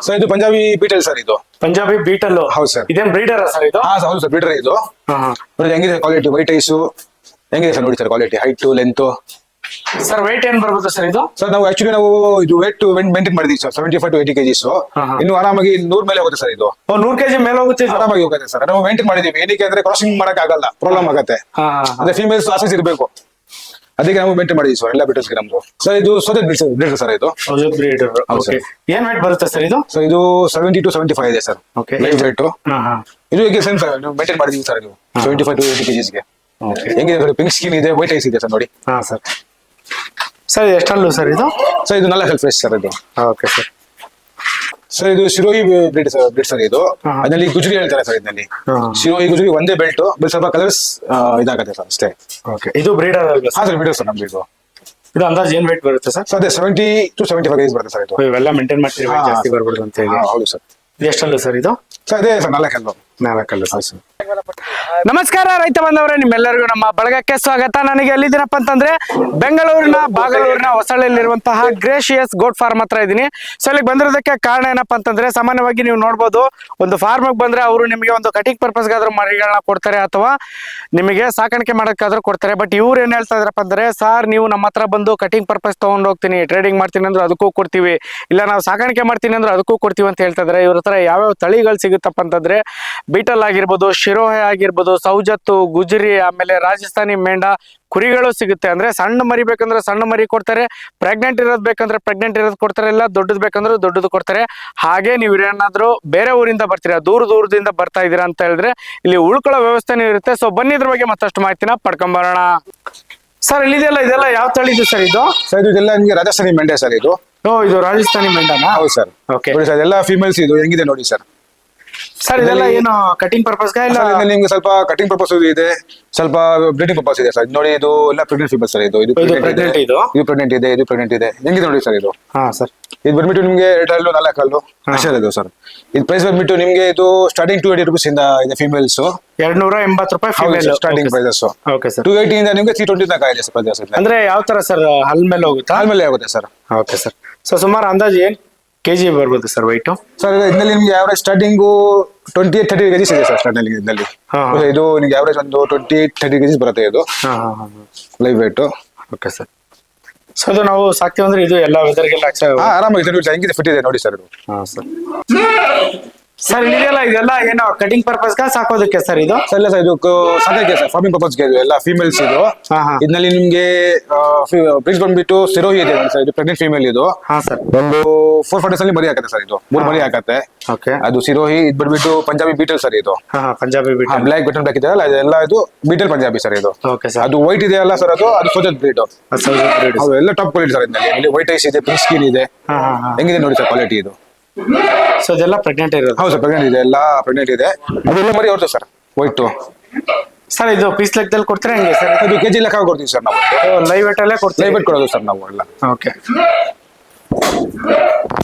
Sir ಇದು Punjabi Beetal sir ಇದು. ಪಂಜಾಬಿ ಬೀಟಲ್. ಹೌದು ಸರ್. ಇದೇನ್ ಬ್ರೀಡರ್ ಸರ್ ಇದು? ಹಾ ಹೌದು ಸರ್, ಬೀಟರ್ ಇದು. ನೋಡಿ ಹೆಂಗಿದೆ ಕ್ವಾಲಿಟಿ, ವೈಟ್ ಐಸು ಹೆಂಗಿದೆ ಸರ್, ನೋಡಿ sir quality, height length. Sir weight ಏನ್ ಬರ್ಬೋದು ಸರ್ ಇದು? ಸರ್ ನಾವು ಆಕ್ಚುಲಿ ನಾವು ಇದು ವೇಟ್ ಮೇಂಟೈನ್ ಮಾಡಿದೀವಿ ಸರ್, 75 to 80 kgs. ಇನ್ನು ಆರಾಮಾಗಿ 100 ಮೇಲೆ ಹೋಗುತ್ತೆ ಸರ್ ಇದು. 100 kg ಮೇಲೆ ಹೋಗುತ್ತೆ, ಆರಾಮಾಗಿ ಹೋಗುತ್ತೆ ಸರ್. ನಾವು ಮೇಂಟೈನ್ ಮಾಡಿದೀವಿ, ಏನಕ್ಕೆ ಅಂದ್ರೆ ಕ್ರಾಸಿಂಗ್ ಮಾಡಕ್ ಆಗಲ್ಲ, ಪ್ರಾಬ್ಲಮ್ ಆಗುತ್ತೆ. ಅಂದ್ರೆ ಫೀಮೇಲ್ಸ್ ಆಸೆಸ್ ಇರಬೇಕು, ಅದಕ್ಕೆ ನಾವು ಮೇಂಟೈನ್ ಮಾಡಿದೀವಿ ಸರ್ ಎಲ್ಲ ಬೀಟರ್ಸ್ಗೆ ನಮ್ದು. ಸರ್ ಇದು ಸೋಜತ್ ಬ್ರೀಡರ್ ಸರ್ ಇದು. ಬ್ರೀಡರ್. ಏನ್ ವೇಟ್ ಬರುತ್ತೆ ಸರ್ ಇದು? ಸರ್ ಇದು 70 to 75 ಇದೆ ಸರ್ ಲೈವ್ ವೇಟ್. ಇದು ಹೇಗೆ ಸೇಮ್ ಸರ್, ನಾವು ಮೇಂಟೈನ್ ಮಾಡಿದೀವಿ ಸರ್ ಇದು 75 to 80 kgs ಗೆ. ಹೆಂಗಿದೆ ಸರ್, ಪಿಂಕ್ ಸ್ಕಿನ್ ಇದೆ, ವೈಟ್ ಐಸ್ ಇದೆ ಸರ್ ನೋಡಿ. ಹಾ ಸರ್. ಸರ್ ಎಷ್ಟಲ್ಲೂ ಸರ್ ಇದು? ಸರ್ ಇದು 4 ಫ್ರೆಶ್ ಸರ್ ಇದು. Okay sir. ಸರ್ ಇದು ಶಿರೋಹಿ ಬ್ರೀಡ್ ಸರ್ ಇದು. ಅದರಲ್ಲಿ ಗುಜರಿ ಹೇಳ್ತಾರೆ ಸರ್, ಇದರಲ್ಲಿ ಶಿರೋಹಿ ಗುಜರಿ ಒಂದೇ ಬೆಲ್ಟ್, ಸ್ವಲ್ಪ ಕಲರ್ಸ್ ಇದಾಗುತ್ತೆ ಸರ್ ಅಷ್ಟೇ. ಓಕೆ, ಇದು ಬ್ರೀಡರ್ ಅಲ್ವಾ? ಹಾ ಸರ್, ಬ್ರೀಡರ್ ಸರ್ ನಮ್ದು ಇದು. ಇದು ಅಂದಾಜು ಏನ್ ವೇಟ್ ಬರುತ್ತೆ ಸರ್? ಅದೇ 70 to 75 kgs ಬರುತ್ತೆ ಸರ್ ಇದು. ಇವೆಲ್ಲ ಮೇಂಟೈನ್ ಮಾಡ್ತೀರಿ, ಜಾಸ್ತಿ ಬರ್ಬಿಡುದು ಅಂತ ಹೇಳಿ. ಹೌದು ಸರ್. ಇದು ಎಷ್ಟಲ್ಲೂ ಸರ್ ಇದು? ಸರ್ ಅದೇ ಸರ್ 4 ಸರ್. ನಮಸ್ಕಾರ ರೈತ ಬಂದವರೇ, ನಿಮ್ಮೆಲ್ಲರಿಗೂ ನಮ್ಮ ಬಳಗಕ್ಕೆ ಸ್ವಾಗತ. ನನಗೆ ಎಲ್ಲಿದ್ದೀನಪ್ಪ ಅಂತಂದ್ರೆ ಬೆಂಗಳೂರಿನ ಬಾಗಲೂರಿನ ಹೊಸಳ್ಳಿಯಲ್ಲಿರುವಂತಹ ಗ್ರೇಷಿಯಸ್ ಗೋಟ್ ಫಾರ್ಮ್ ಹತ್ರ ಇದ್ದೀನಿ. ಸೊ ಇಲ್ಲಿಗೆ ಬಂದಿರೋದಕ್ಕೆ ಕಾರಣ ಏನಪ್ಪಾ ಅಂತಂದ್ರೆ, ಸಾಮಾನ್ಯವಾಗಿ ನೀವು ನೋಡ್ಬೋದು, ಒಂದು ಫಾರ್ಮ್ಗೆ ಬಂದ್ರೆ ಅವರು ನಿಮಗೆ ಒಂದು ಕಟಿಂಗ್ ಪರ್ಪಸ್ಗಾದ್ರೂ ಮರಿಗಳನ್ನ ಕೊಡ್ತಾರೆ ಅಥವಾ ನಿಮಗೆ ಸಾಕಾಣಿಕೆ ಮಾಡೋಕ್ಕಾದ್ರೂ ಕೊಡ್ತಾರೆ. ಬಟ್ ಇವ್ರು ಏನ್ ಹೇಳ್ತಾ ಇದ್ರಪ್ಪ ಅಂದ್ರೆ, ಸಾರ್ ನೀವು ನಮ್ಮ ಹತ್ರ ಬಂದು ಕಟಿಂಗ್ ಪರ್ಪಸ್ ತಗೊಂಡು ಹೋಗ್ತೀನಿ, ಟ್ರೇಡಿಂಗ್ ಮಾಡ್ತೀನಿ ಅಂದ್ರೆ ಅದಕ್ಕೂ ಕೊಡ್ತೀವಿ, ಇಲ್ಲ ನಾವು ಸಾಕಾಣಿಕೆ ಮಾಡ್ತೀನಿ ಅಂದ್ರೆ ಅದಕ್ಕೂ ಕೊಡ್ತೀವಿ ಅಂತ ಹೇಳ್ತಾ ಇದ್ದಾರೆ. ಇವ್ರ ಹತ್ರ ಯಾವ್ಯಾವ ತಳಿಗಳು ಸಿಗುತ್ತಪ್ಪ ಅಂತಂದ್ರೆ, ಬೀಟಲ್ ಆಗಿರ್ಬೋದು, ಶಿರೋಹೆ ಆಗಿರ್ಬೋದು, ಸೌಜತ್ತು, ಗುಜರಿ, ಆಮೇಲೆ ರಾಜಸ್ಥಾನಿ ಮೇಂಡ ಕುರಿಗಳು ಸಿಗುತ್ತೆ. ಅಂದ್ರೆ ಸಣ್ಣ ಮರಿ ಬೇಕಂದ್ರೆ ಸಣ್ಣ ಮರಿ ಕೊಡ್ತಾರೆ, ಪ್ರೆಗ್ನೆಂಟ್ ಇರೋದು ಬೇಕಂದ್ರೆ ಪ್ರೆಗ್ನೆಂಟ್ ಇರೋದು ಕೊಡ್ತಾರೆ, ಇಲ್ಲ ದೊಡ್ಡದು ಬೇಕಂದ್ರೆ ದೊಡ್ಡದು ಕೊಡ್ತಾರೆ. ಹಾಗೆ ನೀವು ಏನಾದ್ರು ಬೇರೆ ಊರಿಂದ ಬರ್ತೀರಾ, ದೂರದಿಂದ ಬರ್ತಾ ಇದೀರಾ ಅಂತ ಹೇಳಿದ್ರೆ ಇಲ್ಲಿ ಉಳ್ಕೊಳ್ಳೋ ವ್ಯವಸ್ಥೆನೂ ಇರುತ್ತೆ. ಸೊ ಬನ್ನಿ, ಇದ್ರ ಬಗ್ಗೆ ಮತ್ತಷ್ಟು ಮಾಹಿತಿನ ಪಡ್ಕೊಂಬರೋಣ. ಸರ್ ಇದೆಲ್ಲ ಯಾವ ತಳಿ ಇದು ಸರ್ ಇದು? ಸರ್ ಇದೆಲ್ಲ ನಿಮಗೆ ರಾಜಸ್ಥಾನಿ ಮೆಂಡೆ ಸರ್ ಇದು. ಇದು ರಾಜಸ್ಥಾನಿ ಮೆಂಡನಾ? ಹೌದು ಸರ್. ಓಕೆ ಸರ್ ಎಲ್ಲ ಫೀಮೇಲ್ಸ್ ಇದು ಹೆಂಗಿದೆ ನೋಡಿ ಸರ್. ಸರ್ ಇದೆಲ್ಲ ಏನು ಕಟಿಂಗ್ ಪರ್ಪಸ್ ಇಲ್ಲ? ನಿಮ್ಗೆ ಸ್ವಲ್ಪ ಕಟಿಂಗ್ ಪರ್ಪಸ್ ಇದೆ, ಸ್ವಲ್ಪ ಬ್ರೀಡಿಂಗ್ ಪರ್ಪಸ್ ಇದೆ ಸರ್. ನೋಡಿ ಇದು ಎಲ್ಲ ಪ್ರೆಗ್ನೆಂಟ್ ಫೀಮೇಲ್ ಸರ್ ಇದು. ಪ್ರೆಗ್ನೆಂಟ್ ಇದೆ, ಇದು ಪ್ರೆಗ್ನೆಂಟ್ ಇದೆ. ಹೆಂಗಿದೆ ನೋಡಿ ಸರ್ ಇದು. ಹಾ ಸರ್. ಇದು ಬಂದ್ಬಿಟ್ಟು ನಿಮ್ಗೆ 2 4 ಹಲ್ಲು ಅಷ್ಟೇ ಇದು ಸರ್. ಇದು ಪ್ರೈಸ್ ಬಂದ್ಬಿಟ್ಟು ನಿಮ್ಗೆ ಇದು ಸ್ಟಾರ್ಟಿಂಗ್ 280 rupees ಇಂದ ಇದೆ ಫೀಮೇಲ್ಸ್. 280 ರೂಪಾಯಿ female starting prices. Okay sir. 280 ಇಂದ ನಿಮ್ಗೆ 320 ತನಕ ಇದೆ ಸರ್ ಪ್ರೈಸಸ್. ಅಂದ್ರೆ ಯಾವ ತರ ಸರ್, ಹಲ್ ಮೇಲೆ ಹೋಗುತ್ತಾ? ಹಲ್ ಮೇಲೆ ಆಗುತ್ತೆ ಸರ್. Okay sir. ಸೊ ಸುಮಾರು ಅಂದಾಜು ಏನ್ ಕೆಜಿ ಬರ್ಬೋದು ಸರ್ ವೈಟ್? ಸರ್ ಇದರಲ್ಲಿ ನಿಮ್ಗೆ ಆವರೇಜ್ ಸ್ಟಾರ್ಟಿಂಗು 28-30 kgs ಇದೆ ಸರ್ ಸ್ಟಾರ್ಟಿಂಗ್ ಇದರಲ್ಲಿ. ಇದು ನಿಮ್ಗೆ ಆವರೇಜ್ ಒಂದು 28-30 kgs ಬರುತ್ತೆ ಇದು live weight. Okay sir. So ಅದು ನಾವು ಸಾಕ್ತೀವಿ ಅಂದ್ರೆ ಇದು ಎಲ್ಲ ವೆದರ್ಗೆಲ್ಲ ಆರಾಮಾಗಿ ಹೆಂಗಿದೆ ಫಿಟ್ ಇದೆ ನೋಡಿ ಸರ್ ಇದು. ಹಾ ಸರ್. ಸರ್ ಇದೆಲ್ಲ ಏನೋ ಕಟಿಂಗ್ ಪರ್ಪಸ್ ಸಾಕೋದಕ್ಕೆ ಸರ್ ಇದು? ಸರ್ ಇಲ್ಲ ಸರ್, ಇದು ಸಾಕಕ್ಕೆ ಸರ್, ಫಾರ್ಮಿಂಗ್ ಪರ್ಪಸ್ಗೆ ಇದು ಎಲ್ಲ ಫೀಮೇಲ್ಸ್ ಇದು. ಇದರಲ್ಲಿ ನಿಮ್ಗೆ ಬ್ರೀಡ್ ಬಂದ್ಬಿಟ್ಟು ಸಿರೋಹಿ ಇದೆ ಸರ್, ಇದು ಪ್ರೆಗ್ನೆಂಟ್ ಫೀಮೇಲ್ ಇದು. ಹಾ ಸರ್. ಒಂದು 4 days ಅಲ್ಲಿ ಮರಿ ಹಾಕತ್ತೆ ಸರ್ ಇದು, 3 ಮರಿ ಹಾಕತ್ತೆ. ಓಕೆ. ಅದು ಸಿರೋಹಿ. ಇದು ಬಂದ್ಬಿಟ್ಟು ಪಂಜಾಬಿ ಬೀಟಲ್ ಸರ್ ಇದು. Punjabi Beetal, black button black ಇದೆ ಅಲ್ಲ, ಇದೆಲ್ಲ ಇದು ಬೀಟಲ್ ಪಂಜಾಬಿ ಸರ್ ಇದು. Okay sir. ಅದು ವೈಟ್ ಇದೆ ಅಲ್ಲ ಸರ್, ಅದು ಸೋಜತ್ ಬ್ರೀಡ್. ಅದು ಎಲ್ಲ ಟಾಪ್ ಕ್ವಾಲಿಟಿ ಸರ್. ಇದರಲ್ಲಿ ವೈಟ್ ಐಸ್ ಇದೆ, ಪಿಂಕ್ ಸ್ಕಿನ್ ಇದೆ. ಹೆಂಗಿದೆ ನೋಡಿ ಸರ್ ಕ್ವಾಲಿಟಿ ಇದು. ಸೊ ಇದೆಲ್ಲ ಪ್ರೆಗ್ನೆಂಟ್ ಇರೋದು? ಹೌದು ಸರ್, ಪ್ರೆಗ್ನೆಂಟ್ ಇದೆ, ಎಲ್ಲ ಪ್ರೆಗ್ನೆಂಟ್ ಇದೆ. ಅದೆಲ್ಲ ಮರಿ ಅವ್ರದ್ದು ಸರ್ ವೈಟ್. ಸರ್ ಇದು ಪೀಸ್ ಲೆಕ್ಕದಲ್ಲಿ ಕೊಡ್ತೀರಾ ಹೆಂಗೆ ಸರ್? ಅದು ಕೆಜಿ ಲೆಕ್ಕ ಕೊಡ್ತೀವಿ ಸರ್ ನಾವು. ಲೈವ್ ವೇಟ್ ಅಲ್ಲೇ ಕೊಡ್ತೀವಿ? ಲೈವ್ ವೇಟ್ ಕೊಡೋದು ಸರ್ ನಾವು ಎಲ್ಲ. Okay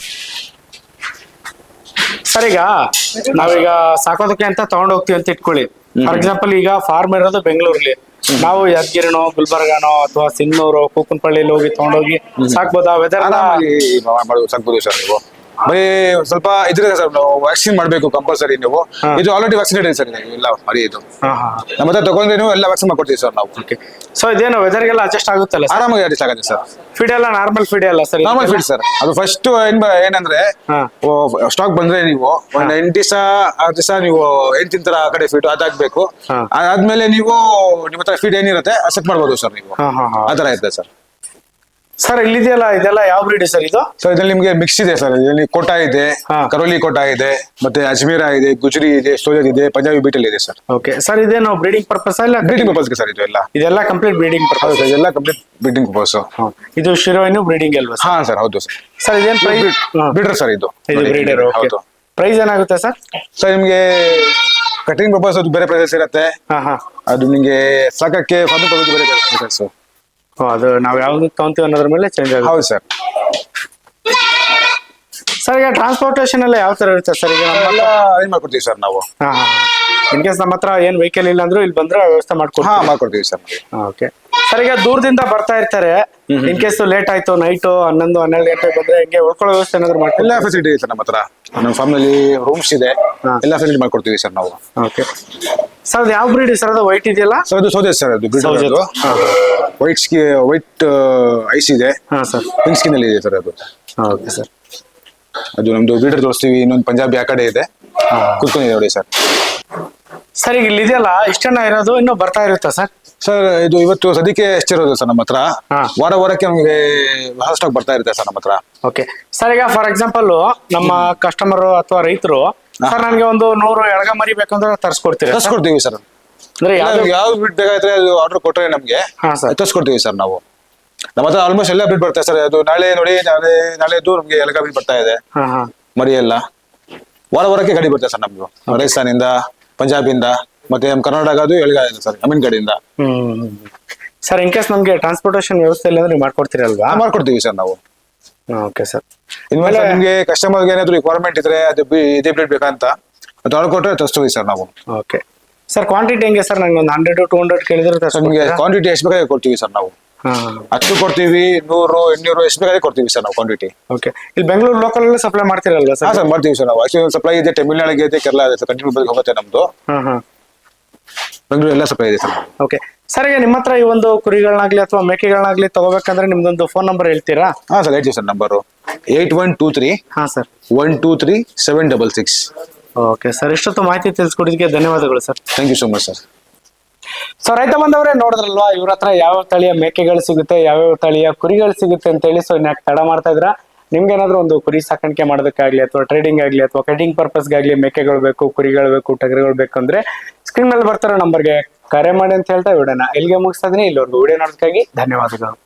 sir. ಈಗ ನಾವೀಗ ಸಾಕೋದಕ್ಕೆ ಅಂತ ತಗೊಂಡ್ ಹೋಗ್ತೀವಿ ಅಂತ ಇಟ್ಕೊಳ್ಳಿ. ಫಾರ್ ಎಕ್ಸಾಂಪಲ್ ಈಗ ಫಾರ್ಮ್ ಇರೋದು ಬೆಂಗಳೂರಲ್ಲಿ, ನಾವು ಯಾದಗಿರಿನೋ ಗುಲ್ಬರ್ಗಾನೋ ಅಥವಾ ಸಿಂಗ್ನೂರು ಕೂಕನಪಳ್ಳಿಲಿ ಹೋಗಿ ತಗೊಂಡೋಗಿ ಸಾಕ್ಬೋದಾ? Weather ಸಾಕ್ಬೋದು sir. ನೀವು ಬರೀ ಸ್ವಲ್ಪ ಇದ್ರೆ ಸರ್, ನಾವು ವ್ಯಾಕ್ಸಿನ್ ಮಾಡ್ಬೇಕು ಕಂಪಲ್ಸರಿ. ನೀವು ಇದು ಆಲ್ರೆಡಿ ವ್ಯಾಕ್ಸಿನೇಟ್ ಇದೆ ಸರ್ ಎಲ್ಲ ಮರಿ ಇದು. ನಮ್ಮ ಹತ್ರ ತಗೊಂಡ್ರೆ ನೀವು ಎಲ್ಲ ವ್ಯಾಕ್ಸಿನ್ ಮಾಡ್ಕೊಡ್ತೀವಿ ಸರ್ ನಾವು. ಸೊ ಇದೇನು ವೆದರ್ಗೆಲ್ಲ ಅಡ್ಜಸ್ಟ್ ಆಗುತ್ತಲ್ಲ? ಆರಾಮಾಗಿ ಅಡ್ಜಸ್ಟ್ ಆಗುತ್ತೆ ಸರ್. ಫೀಡ್ ಎಲ್ಲ ನಾರ್ಮಲ್ ಫೀಡ್ ಅಲ್ಲ ಸರ್? Normal feed sir. ಅದು ಫಸ್ಟ್ ಏನಂದ್ರೆ ಸ್ಟಾಕ್ ಬಂದ್ರೆ ನೀವು ಒಂದ್ 8 ದಿವಸ 6 ದಿವಸ ನೀವು ಏನ್ ತಿಂತಾರ ಆ ಕಡೆ ಫೀಡ್ ಅದಾಗ್ಬೇಕು. ಅದಾದ್ಮೇಲೆ ನೀವು ನಿಮ್ಮ ಹತ್ರ ಫೀಡ್ ಏನಿರುತ್ತೆ ಸೆಟ್ ಮಾಡ್ಬೋದು ಸರ್ ನೀವು. ಆತರ ಇರುತ್ತೆ ಸರ್. ಸರ್ ಇಲ್ಲಿದೆಯಲ್ಲ, ಇದೆಲ್ಲ ಯಾವ ಬ್ರೀಡ್ ಸರ್ ಇದು? ಸರ್ ಇದ್ರಲ್ಲಿ ನಿಮ್ಗೆ ಮಿಕ್ಸ್ ಇದೆ ಸರ್. ಇದರಲ್ಲಿ ಕೋಟಾ ಇದೆ, ಕರೋಲಿ ಕೋಟಾ ಇದೆ, ಮತ್ತೆ ಅಜ್ಮೀರಾ ಇದೆ, ಗುಜರಿ ಇದೆ, ಸೋಜತ್ ಇದೆ, ಪಂಜಾಬಿ ಬೀಟಲ್ ಇದೆ ಸರ್. Okay sir. ಇದೇನು ಬ್ರೀಡಿಂಗ್ ಪರ್ಪಸ್ ಇಲ್ಲ? ಬ್ರೀಡಿಂಗ್ ಪರ್ಪಸ್ಗೆ ಸರ್ ಇದು ಎಲ್ಲ. ಇದೆಲ್ಲ ಕಂಪ್ಲೀಟ್ ಬ್ರೀಡಿಂಗ್ ಪರ್ಪಸ್? ಇದೆಲ್ಲ ಕಂಪ್ಲೀಟ್ ಬ್ರೀಡಿಂಗ್ ಪರ್ಪಸ್. ಇದು ಶಿರೋಯಿನು ಬ್ರೀಡಿಂಗ್ ಅಲ್ವಾ? ಹಾ ಸರ್, ಹೌದು ಸರ್. ಸರ್ ಇದೇನು ಪ್ರೈಸ್? ಬ್ರೀಡರ್ ಸರ್ ಇದು. ಬ್ರೀಡರ್. ಹೌದು. ಪ್ರೈಸ್ ಏನಾಗುತ್ತೆ ಸರ್? ಸರ್ ನಿಮ್ಗೆ ಕಟಿಂಗ್ ಪರ್ಪಸ್ ಅದು ಬೇರೆ ಪ್ರೈಸಸ್ ಇರುತ್ತೆ. ಅದು ನಿಮ್ಗೆ ಸಾಕಕ್ಕೆ ಫಾರ್ಮಿಂಗ್ ಪರ್ಪಸ್ ಬೇರೆ ಪ್ರೈಸಸ್. ಅದು ನಾವು ಯಾವ್ದು ತಗೊಂತೀವಿ ಅನ್ನೋದ್ರ ಮೇಲೆ ಚೇಂಜ್ ಆಗುತ್ತೆ. ಹೌದು ಸರ್. ಸರ್ ಈಗ ಟ್ರಾನ್ಸ್ಪೋರ್ಟೇಷನ್ ಎಲ್ಲ ಯಾವ ತರ ಇರುತ್ತೆ ಸರ್? ಈಗ ಎಲ್ಲ ಅರೇಂಜ್ ಮಾಡ್ಕೊಡ್ತೀವಿ ಸರ್ ನಾವು. ಇನ್ ಕೇಸ್ ನಮ್ಮ ಹತ್ರ ಏನ್ ವೆಹಿಕಲ್ ಇಲ್ಲ ಅಂದ್ರೂ ಇಲ್ಲಿ ಬಂದ್ರೆ ವ್ಯವಸ್ಥೆ ಮಾಡ್ಕೊಡ್ತೀವಿ. ಮಾಡ್ಕೊಡ್ತೀವಿ ಸರ್. ಓಕೆ ಸರ್, ಈಗ ದೂರದಿಂದ ಬರ್ತಾ ಇರ್ತಾರೆ, ಇನ್ ಕೇಸ್ ಲೇಟ್ ಆಯ್ತು, ನೈಟ್ 11, 12 ಗಂಟೆ ಬಂದ್ರೆ ಹಿಂಗೆ ಉಳ್ಕೊಳ್ಳೋ ವ್ಯವಸ್ಥೆ ಏನಾದ್ರು ಮಾಡ್ತೀವಿ? ಎಲ್ಲ ಫೆಸಿಲಿಟಿ ಇದೆ ಸರ್ ನಮ್ಮ ಹತ್ರ. ನಮ್ಮ ಫಾರ್ಮ್ನಲ್ಲಿ ರೂಮ್ಸ್ ಇದೆ, ಎಲ್ಲ ಫೆಸಿಲಿಟಿ ಮಾಡ್ಕೊಡ್ತೀವಿ ಸರ್ ನಾವು. ಓಕೆ ಸರ್, ಅದು ಯಾವ ಬ್ರೀಡ್ ಸರ್? ಅದು ವೈಟ್ ಇದೆಯಲ್ಲ ಸರ್? ಅದು ಸೌದೆ ಸರ್, ಅದು ಬ್ರೀಡ್. ವೈಟ್ ಐಸ್ ಇದೆ. ಹಾ ಸರ್. ಪಿಂಕ್ ಸ್ಕಿನ್ ಅಲ್ಲಿ ಇದೆ ಸರ್ ಅದು. Okay sir. ಅದು ನಮ್ದು ಬ್ರೀಡರ್ ತೋರಿಸ್ತೀವಿ. ಇನ್ನೊಂದು ಪಂಜಾಬಿ ಆ ಕಡೆ ಇದೆ, ಕೂತ್ಕೊಂಡಿದೆ ನೋಡಿ ಸರ್. ಸರ್, ಈಗ ಇಲ್ಲಿ ಇದೆಯಲ್ಲ ಇಷ್ಟನ್ನ ಇರೋದು, ಇನ್ನೂ ಬರ್ತಾ ಇರುತ್ತಾ ಸರ್? ಸರ್ ಇದು ಇವತ್ತು ಸದ್ಯಕ್ಕೆ ಎಷ್ಟಿರೋದು ಸರ್ ನಮ್ಮ ಹತ್ರ. ವಾರಕ್ಕೆ ನಮಗೆ ಹೊಸ ಸ್ಟಾಕ್ ಬರ್ತಾ ಇರುತ್ತೆ ಸರ್ ನಮ್ಮ ಹತ್ರ. ಓಕೆ ಸರ್, ಈಗ ಫಾರ್ ಎಕ್ಸಾಂಪಲ್ ನಮ್ಮ ಕಸ್ಟಮರ್ ಅಥವಾ ರೈತರು ಸರ್ ನನಗೆ ಒಂದು 100 ಎಳಗ ಮರಿ ಬೇಕಂದ್ರೆ ತರಿಸ್ಕೊಡ್ತೀರಾ? ತರಿಸ್ಕೊಡ್ತೀವಿ ಸರ್. ಅಂದ್ರೆ ಯಾವ ಬ್ರೀಡ್ ಬೇಕಾದ್ರೆ ಅದು ಆರ್ಡರ್ ಕೊಟ್ಟರೆ ನಮಗೆ ತರಿಸ್ಕೊಡ್ತೀವಿ ಸರ್ ನಾವು. ನಮ್ಮ ಹತ್ರ ಆಲ್ಮೋಸ್ಟ್ ಎಲ್ಲ ಬ್ರೀಡ್ ಬರ್ತಾ ಸರ್. ಅದು ನಾಳೆ ನೋಡಿ, ನಾಳೆದು ನಮ್ಗೆ ಎಳಗ ಬ್ರೀಡ್ ಬರ್ತಾ ಇದೆ ಮರಿ ಎಲ್ಲ. ವಾರಕ್ಕೆ ಗಾಡಿ ಬರ್ತದೆ ಸರ್ ನಮ್ದು, ರಾಜಸ್ಥಾನಿಂದ, ಪಂಜಾಬಿಂದ, ಮತ್ತೆ ನಮ್ಮ ಕರ್ನಾಟಕ ಅದು ಎಳಗ ಇದೆ ಸರ್, ಅಮೀನ್ ಕಡೆಯಿಂದ. ಸರ್, ಇನ್ ಕೇಸ್ ನಮ್ಗೆ ಟ್ರಾನ್ಸ್ಪೋರ್ಟೇಷನ್ ವ್ಯವಸ್ಥೆ ಇಲ್ಲ ಅಂದ್ರೆ ಮಾಡ್ಕೊಡ್ತೀರಲ್ವಾ? ಮಾಡ್ಕೊಡ್ತೀವಿ ಸರ್ ನಾವು. Okay sir. ಇನ್ಮೇಲೆ ನಿಮ್ಗೆ ಕಸ್ಟಮರ್ಗೆ ಏನಾದ್ರು ರಿಕ್ವೈರ್ಮೆಂಟ್ ಇದ್ರೆ, ಅದು ಇದೇ ಬ್ರೀಡ್ ಬೇಕಂತ ಅದು ಆರ್ಡರ್ ಕೊಟ್ಟರೆ ತರಿಸ್ತೀವಿ ಸರ್ ನಾವು. ಓಕೆ ಸರ್, ಕ್ವಾಂಟಿಟಿ ಹೆಂಗೆ ಸರ್? ನಂಗೆ ಒಂದು 100 to 200 ಕೇಳಿದ್ರೆ ನಿಮಗೆ ಕ್ವಾಂಟಿಟಿ ಎಷ್ಟು ಬೇಕಾದ್ರೆ ಕೊಡ್ತೀವಿ ಸರ್ ನಾವು. ಅಷ್ಟು ಕೊಡ್ತೀವಿ, 100, 800 ಎಷ್ಟು ಬೇಕಾದ್ರೆ ಕೊಡ್ತೀವಿ ಸರ್ ನಾವು ಕ್ವಾಂಟಿಟಿ. ಓಕೆ, ಇಲ್ಲಿ ಬೆಂಗಳೂರು ಲೋಕಲ್ ಸಪ್ಲೈ ಮಾಡ್ತೀರಲ್ವಾ ಸರ್? ಸರ್ ಮಾಡ್ತೀವಿ ಸರ್ ನಾವು. ಆಕ್ಚುಲಿ ಸಪ್ಲೈ ಇದೆ, ತಮಿಳ್ನಾಡಿಗೆ ಇದೆ, ಕೇರಳ ಇದೆ ಸರ್, ಕಂಟಿನ್ಯೂ ಹೋಗುತ್ತೆ ನಮ್ದು. ಬೆಂಗಳೂರು ಎಲ್ಲ ಸಪ್ಲೈ ಇದೆ ಸರ್. ಓಕೆ ಸರ್, ಈಗ ನಿಮ್ಮ ಹತ್ರ ಈ ಒಂದು ಕುರಿಗಳನ್ನಾಗ್ಲಿ ಅಥವಾ ಮೇಕೆಗಳನ್ನಾಗ್ಲಿ ತಗೋಬೇಕಂದ್ರೆ ನಿಮ್ದೊಂದು ಫೋನ್ ನಂಬರ್ ಹೇಳ್ತೀರಾ? ಸರ್ ಹೇಳ್ತೀವಿ sir. Number 8123 sir 123 766. Okay sir, ಇಷ್ಟೊತ್ತು ಮಾಹಿತಿ ತಿಳಿಸ್ಕೊಡೋದಕ್ಕೆ ಧನ್ಯವಾದಗಳು sir. Thank you so much sir. So ರೈತ ಬಂದವರೇ, ನೋಡಿದ್ರಲ್ವಾ ಇವ್ರ ಹತ್ರ ಯಾವ ತಳಿಯ ಮೇಕೆಗಳು ಸಿಗುತ್ತೆ, ಯಾವ್ಯಾವ ತಳಿಯ ಕುರಿಗಳು ಸಿಗುತ್ತೆ ಅಂತ ಹೇಳಿ. ಸೊ ಇನ್ಯಾಕೆ ತಡ ಮಾಡ್ತಾ ಇದ್ರ? ನಿಮ್ಗೆ ಏನಾದ್ರು ಒಂದು ಕುರಿ ಸಾಕಾಣಿಕೆ ಮಾಡೋದಕ್ಕಾಗ್ಲಿ ಅಥವಾ ಟ್ರೇಡಿಂಗ್ ಆಗ್ಲಿ ಅಥವಾ ಕಟಿಂಗ್ ಪರ್ಪಸ್ಗಾಗ್ಲಿ ಮೇಕೆಗಳು ಬೇಕು, ಕುರಿಗಳು ಬೇಕು, ಟಗರುಗಳು ಬೇಕು ಅಂದ್ರೆ ಸ್ಕ್ರೀನ್ ಮೇಲೆ ಬರ್ತಾರೋ ನಂಬರ್ಗೆ ಕರೆ ಮಾಡಿ ಅಂತ ಹೇಳ್ತಾ ವಿಡಿಯೋನ ಇಲ್ಲಿಗೆ ಮುಗಿಸ್ತಾ ಇದೀನಿ. ಇಲ್ಲಿವರೆಗೂ ವಿಡಿಯೋ ನೋಡೋದಕ್ಕಾಗಿ ಧನ್ಯವಾದಗಳು.